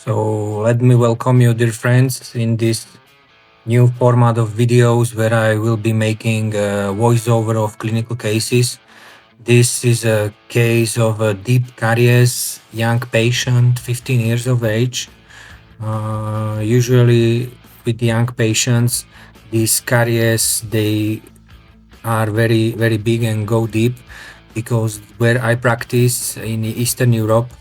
So let me welcome you, dear friends, in this new format of videos where I will be making a voiceover of clinical cases. This is a case of a deep caries young patient, 15 years of age. Usually with young patients, these caries, they are very big and go deep, because where I practice in Eastern Europe,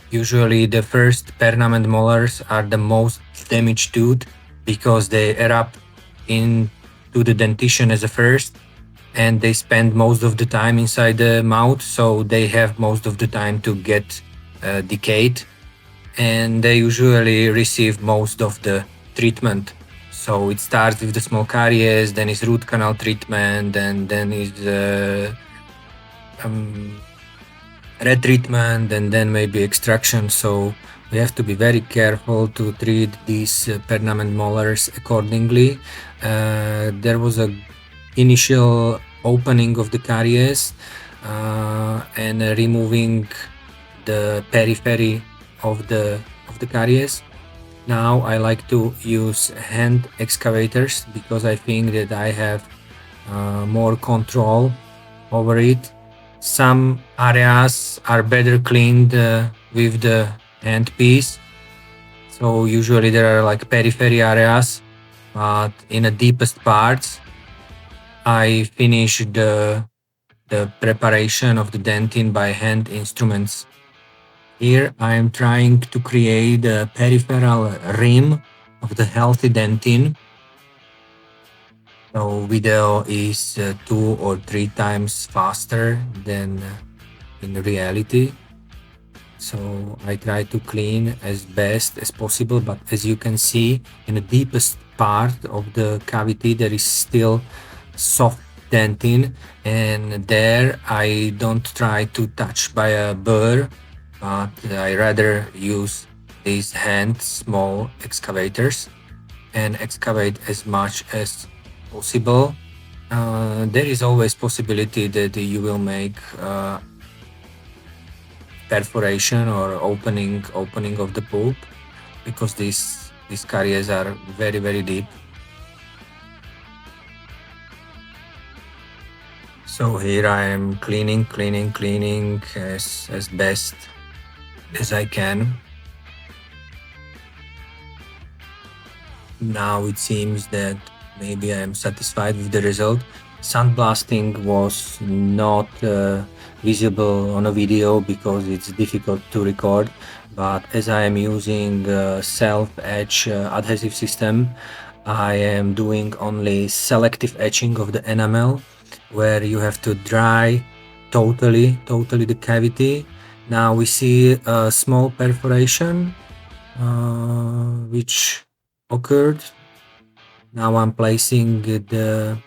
usually the first permanent molars are the most damaged tooth because they erupt into the dentition as a first, and they spend most of the time inside the mouth, so they have most of the time to get decayed, and they usually receive most of the treatment. So it starts with the small caries, then is root canal treatment, and then is retreatment, and then maybe extraction. So we have to be very careful to treat these permanent molars accordingly. There was a initial opening of the caries and removing the periphery of the caries. Now I like to use hand excavators because I think that I have more control over it. Some areas are better cleaned with the hand piece. So usually there are like periphery areas, but in the deepest parts, I finish the preparation of the dentin by hand instruments. Here I am trying to create a peripheral rim of the healthy dentin. So video is 2 or 3 times faster than in reality. So I try to clean as best as possible, but as you can see, in the deepest part of the cavity there is still soft dentin, and there I don't try to touch by a burr, but I rather use these hand small excavators and excavate as much as possible. There is always possibility that you will make perforation or opening of the pulp, because these caries are very deep. So here I am cleaning as best as I can. Now it seems that maybe I am satisfied with the result. Sandblasting was not visible on a video because it's difficult to record, but as I am using a self-etch adhesive system, I am doing only selective etching of the enamel, where you have to dry totally the cavity. Now we see a small perforation which occurred. Now I'm placing the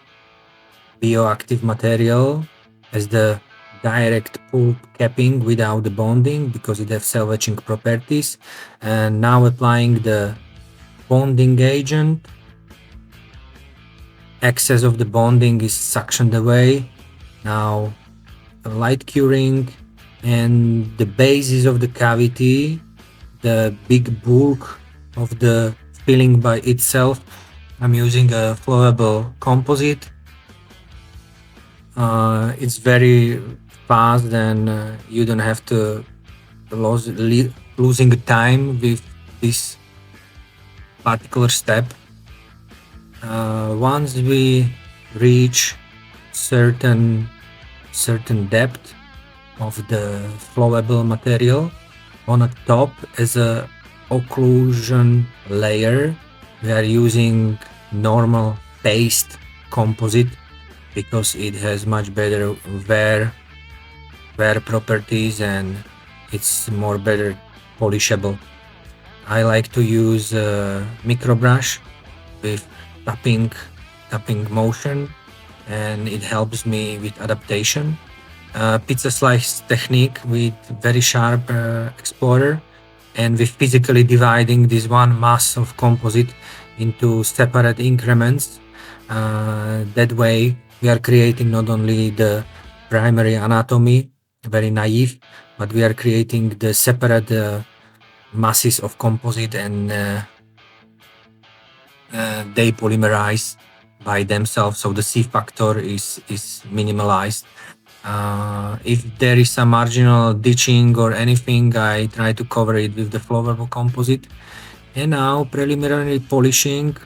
bioactive material as the direct pulp capping without the bonding, because it has self-etching properties, and now applying the bonding agent. Excess of the bonding is suctioned away. Now light curing, and the basis of the cavity, the big bulk of the filling by itself, I'm using a flowable composite. It's very fast, and you don't have to losing time with this particular step. Once we reach certain depth of the flowable material, on the top as a occlusion layer, we are using normal paste composite because it has much better wear properties and it's more better polishable. I like to use a micro brush with tapping motion, and it helps me with adaptation. Pizza slice technique with very sharp explorer, and with physically dividing this one mass of composite into separate increments. That way we are creating not only the primary anatomy, very naive, but we are creating the separate masses of composite, and they polymerize by themselves, so the C factor is minimalized. If there is some marginal ditching or anything, I try to cover it with the flowable composite. And now preliminary polishing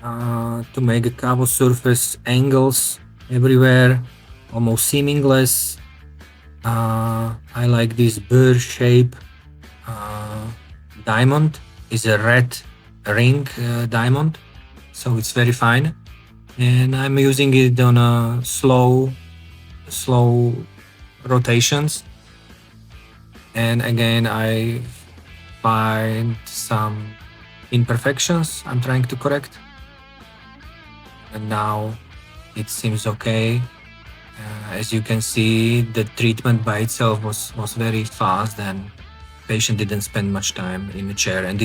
to make a cabo surface angles everywhere, almost seamless. I like this bird shape diamond. Is a red ring diamond, so it's very fine. And I'm using it on a slow rotations. And again, I find some imperfections I'm trying to correct. And now it seems okay. As you can see, the treatment by itself was very fast, and patient didn't spend much time in the chair. And this